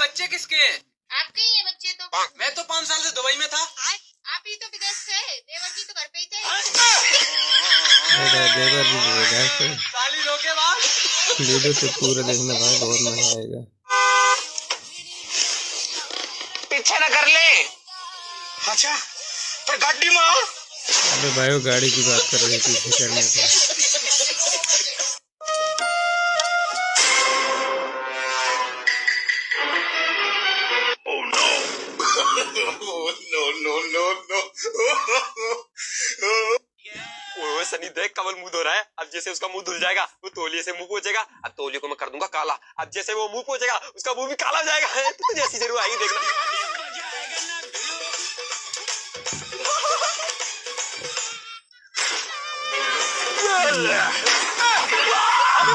बच्चे किसके हैं? आपके ही है बच्चे तो। मैं तो 5 साल से दुबई में था। आप ही तो विदेश से, देवर जी तो घर पे ही थे। देवर जी विदेश से। साली धोखेबाज। वीडियो तो पूरा देखना भाई, बहुत मजा आएगा। पीछे न कर ले। अच्छा पर गाड़ी में। अबे भाई वो गाड़ी की बात कर रही थी, पीछे करने को। ओए सनी देख कमल मुंह धो रहा है। अब जैसे उसका मुंह धुल जाएगा वो तौलिए से मुंह पोंछेगा। अब तौलिए को मैं कर दूंगा काला। अब जैसे वो मुंह पोंछेगा उसका मुंह भी काला हो जाएगा। तो जैसी जरूर आएगी देखना।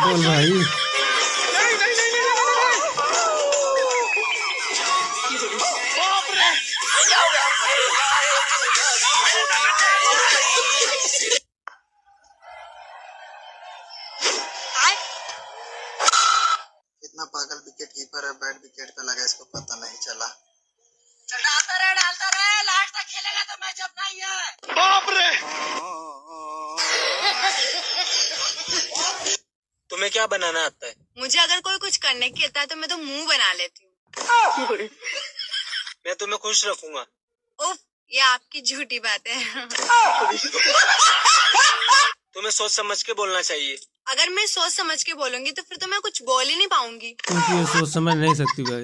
बोल भाई। इतना पागल विकेट कीपर है, बैट विकेट पे लगा, इसको पता नहीं चला। डालता रहे, लास्ट तक खेलेगा तो मैच अपना ही है। बाप रे। तुम्हें क्या बनाना आता है? मुझे अगर कोई कुछ करने की आता है तो मैं तो मुंह बना लेती हूँ। मैं तुम्हें खुश रखूंगा। उफ, ये आपकी झूठी बात है। तुम्हें सोच समझ के बोलना चाहिए। अगर मैं सोच समझ के बोलूंगी तो फिर तो मैं कुछ बोल ही नहीं पाऊंगी। क्योंकि ये सोच समझ नहीं सकती भाई।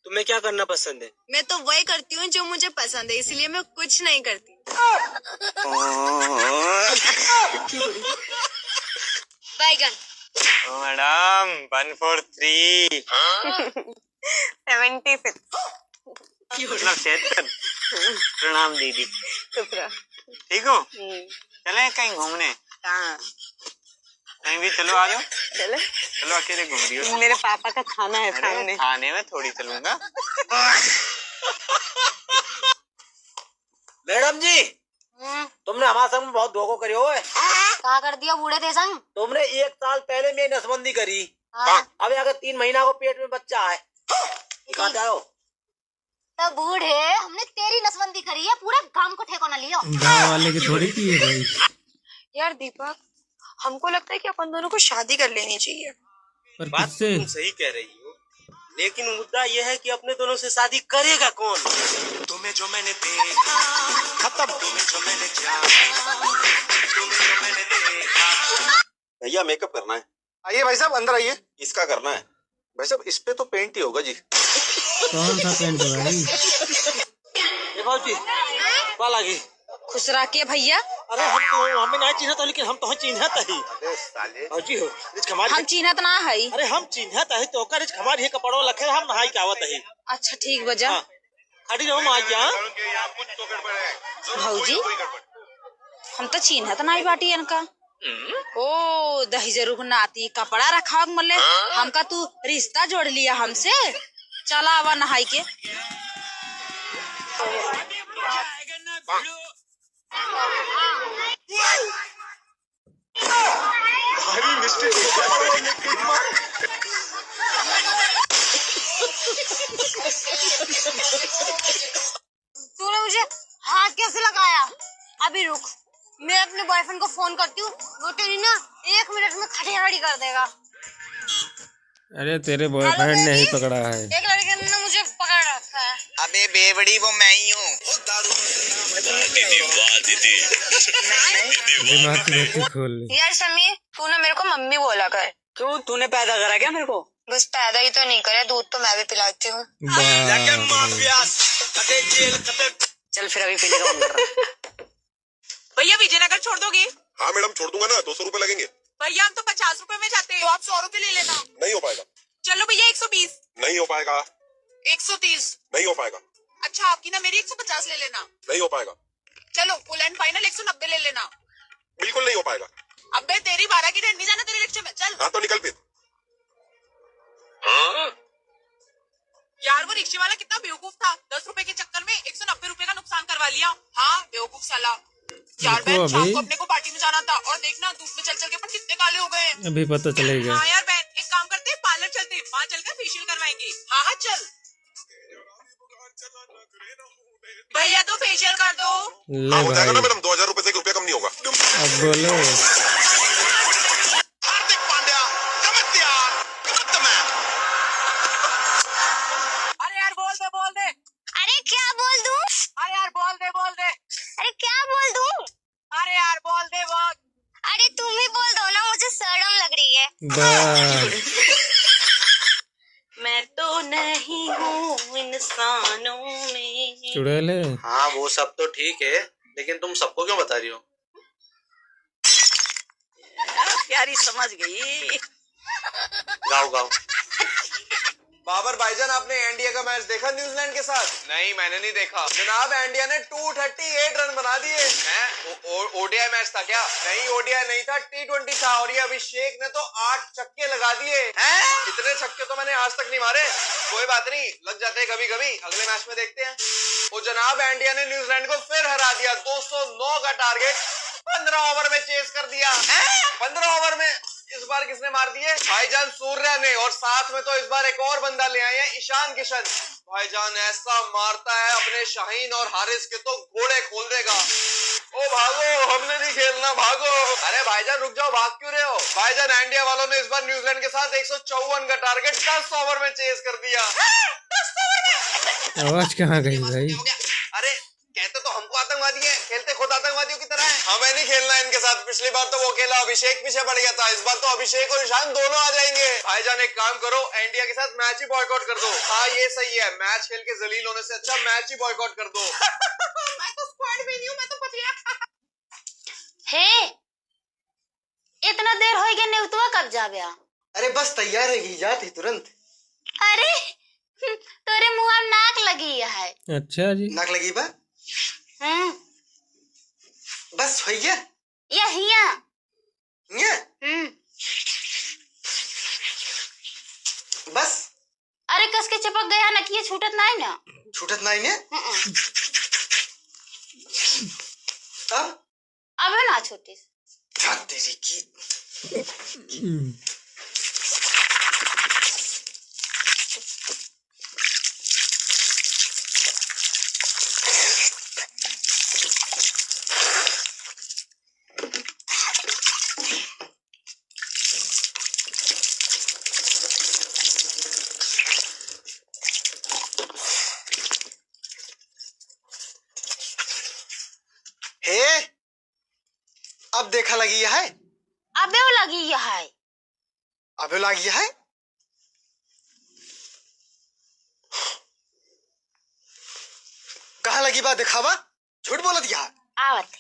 तुम्हें क्या करना पसंद है? मैं तो वही करती हूँ जो मुझे पसंद है, इसलिए मैं कुछ नहीं करती। बैगन। मैडम 143 76। प्रणाम दीदी। ठीक हो? चले कहीं घूमने? कहीं भी चलो, आ जाओ। चलो अकेले घूम रही हो? मेरे पापा का खाना है सामने। खाने में थोड़ी चलूंगा। मैडम जी, तुमने हमारे संग में बहुत धोखा करी हो। क्या कर दिया बूढ़े थे संग? तुमने 1 साल पहले मेरी नसबंदी करी। हाँ। अब अगर 3 महीना को पेट में बच्चा है। कहाँ जाओ? तो बूढ़े, हमने तेरी नसबंदी करी है, पूरे गांव को ठेको न लियो। गाँव वाले की थोड़ी की है भाई। यार दीपक, हमको लगता है कि अपन दोनों को शादी कर लेनी चाहिए। पर बात किससे? तुम सही कह रही हो, लेकिन मुद्दा यह है कि अपने दोनों से शादी करेगा कौन? तुम्हें जो मैंने देखा खत्म, तुम्हें जो मैंने जाना, तुम्हें जो मैंने देखा। भैया मेकअप करना है। आइए भाई साहब, अंदर आइए। इसका करना है। भाई साहब, इस पे तो पेंट ही होगा जी। कौन सा पेंट है भाई? ये बाबूजी, कॉल आ गई। खुश रखिए भैया। अरे हम तो हमें नहीं चिन्हता, लेकिन हम तो चिन्हत ही। बाबूजी हो, हम चिन्हत ना है। अरे हम चिन्हत है तो ओकर हमारे ही कपड़ों लखे हम नहाई के आवत है। अच्छा ठीक बजा। हाँ। खड़ी रहो, हम आ गया। भाऊजी, हम तो चिन्हत ना बाटी इनका। ओ दही जरूर नाती कपड़ा रखा मल्ले, हमका तू रिश्ता जोड़ लिया हमसे। चला आवा नहाई के। भारी मिस्टेक। तूने मुझे हाथ कैसे लगाया? अभी रुक, मैं अपने बॉयफ्रेंड को फोन करती हूँ, वो तेरी ना 1 मिनट में खड़ी कर देगा। अरे तेरे बॉयफ्रेंड ने ही पकड़ा है। एक लड़के ने मुझे पकड़ रखा है। अबे बेवड़ी वो मैं ही हूँ। दिमाग की बत्ती खोल ली। यार समीर, तूने मेरे को मम्मी बोला कर। क्यों, तूने पैदा करा क्या मेरे को? बस पैदा ही तो नहीं करे, दूध तो मैं भी पिलाती हूँ। चल फिर अभी पीने का मन कर रहा। भैया विजयनगर छोड़ दोगे? हाँ मैडम, छोड़ दूंगा ना। 200 रुपए लगेंगे। भैया हम तो 50 रुपए में जाते हैं, तो आप 100 रुपए ले लेना। नहीं हो पाएगा। चलो भैया 120। नहीं हो पाएगा। 130। नहीं हो पाएगा। अच्छा आपकी ना मेरी 150 ले लेना। नहीं हो पाएगा। चलो फुल एंड फाइनल 190 ले लेना। बिल्कुल नहीं हो पाएगा। अबे तेरी 12 की ट्रेन नहीं जाना तेरे रिक्शे में, चल। हाँ तो निकल फिर। यार वो रिक्शे वाला कितना बेवकूफ था, 10 रुपए के चक्कर में 190 रुपए का नुकसान करवा लिया। हाँ बेवकूफ साला। यार बहन, शाम को अपने को पार्टी में जाना था और देखना धूप में चल चल के अपन कितने काले हो गए। अभी पता चलेगा। हाँ यार बहन, एक काम करते हैं, पार्लर चलते हैं, वहाँ चलकर फेशियल करवाएंगे। हाँ हाँ चल। भैया तो फेशियल कर दो। ले हाँ हो जाएगा ना भाई मैडम, 2000 रुपए से 1 रुपया कम नहीं होगा। अब बोलो। हार्दिक पांड्या कमिट यार, कमिट द मैन। अरे यार बोल दे। अरे क्या बोल दूं? अरे यार बोल दे। अरे क्या बोल दूं? अरे यार बोल दे। अरे तुम ही बोल दो ना, मुझे शर्म लग रही है। बस मैं तो नहीं हूँ इंसानों में। चुड़ैल है। हाँ वो सब तो ठीक है, लेकिन तुम सबको क्यों बता रही हो? प्यारी समझ गई। गाओ गाओ। बाबर भाईजान, आपने इंडिया का मैच देखा न्यूजीलैंड के साथ? नहीं, मैंने नहीं देखा जनाब। इंडिया ने 238 रन बना दिए हैं। ओडीआई मैच था क्या? नहीं, ओडीआई नहीं था, T20 था। और ये अभिषेक ने तो 8 छक्के लगा दिए हैं। इतने छक्के तो मैंने आज तक नहीं मारे। कोई बात नहीं, लग जाते हैं कभी कभी। अगले मैच में देखते हैं। वो जनाब, इंडिया ने न्यूजीलैंड को फिर हरा दिया। 209 का टारगेट 15 ओवर में चेस कर दिया। 15 ओवर में इस बार किसने मार दिए? भाईजान सूर्या ने। और साथ में तो इस बार एक और बंदा ले आए हैं, ईशान किशन। भाईजान ऐसा मारता है, अपने शाहीन और हारिस के तो घोड़े खोल देगा। ओ भागो, हमने नहीं खेलना, भागो। अरे भाईजान रुक जाओ, भाग क्यों रहे हो? भाईजान, इंडिया वालों ने इस बार न्यूजीलैंड के साथ 154 का टारगेट 10 ओवर में चेस कर दिया। 10 ओवर में। आवाज कहाँ गई भाई? अरे कहते तो हमको आतंकवादी है, खेलते खुद आतंकवादियों की तरह है। हमें नहीं खेलना इनके साथ। पिछली बार तो वो अकेला अभिषेक पीछे पड़ गया था, इस बार तो अभिषेक और ईशान दोनों आ जाएंगे। भाईजान एक काम करो, इंडिया के साथ मैच ही बॉयकॉट कर दो। हाँ ये सही है, मैच खेल के जलील होने से अच्छा मैच ही बॉयकॉट कर दो। मैं तो स्क्वाड में नहीं हूँ, मैं तो बचिया। हे, इतना देर हो गया, नेवतुआ कब जा गया? अरे बस तैयार है, जाती तुरंत। अरे तोरे मुंह में नाक लगी है। अच्छा जी। नाक लगी बा? हम्म, बस हो गया। या हिया। ये बस अरे कस के चिपक गया ना कि ये छूटत नहीं ना। छूटत नहीं ने। अब अबे ना छूटी। तेरी की। अब देखा लगी है। अबे वो लगी है। अबे लगी है। कहाँ लगी बात दिखावा? झूठ बोल दिया। आवत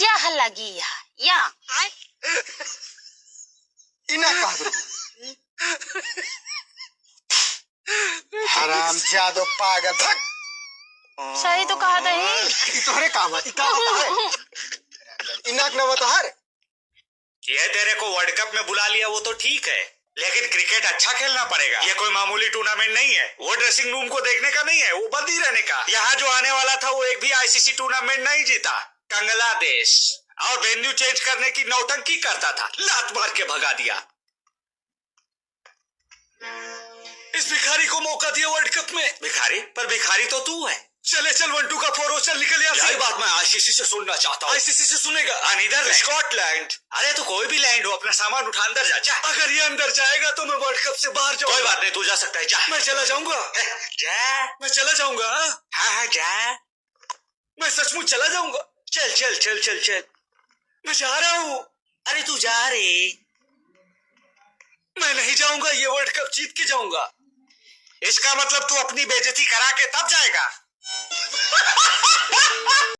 यह लगी है या इना कह दो। हराम जादो पागल धक। सही तो कहा था ही। ई तोहरे काम है, ई का होता है। इनाक न बता हर। ये तेरे को वर्ल्ड कप में बुला लिया वो तो ठीक है, लेकिन क्रिकेट अच्छा खेलना पड़ेगा। ये कोई मामूली टूर्नामेंट नहीं है। वो ड्रेसिंग रूम को देखने का नहीं है, वो बंद ही रहने का। यहाँ जो आने वाला था वो एक भी आईसीसी टूर्नामेंट नहीं जीता। बांग्लादेश और वेन्यू चेंज करने की नौटंकी करता था, लात मार के भगा दिया। इस भिखारी को मौका दिया वर्ल्ड कप में। भिखारी? पर भिखारी तो तू है। चले चल 1-2 का 4 चल निकल। यही बात मैं आईसीसी से सुनना चाहता हूँ। आईसीसी से सुनेगा? Netherland, Scotland. अरे तू कोई भी लैंड हो, अपना सामान उठा अंदर जा। अगर ये अंदर जाएगा तो मैं वर्ल्ड कप से बाहर जाऊंगा। कोई बात नहीं, तू जा सकता है, जा। मैं चला जाऊंगा। जा। मैं चला जाऊंगा। हाँ जा। मैं सचमुच चला जाऊंगा। चल चल चल चल चल। मैं जा रहा हूँ। अरे तू जा रे। मैं नहीं जाऊंगा, ये वर्ल्ड कप जीत के जाऊंगा। इसका मतलब तू अपनी बेइज्जती करा के तब जाएगा।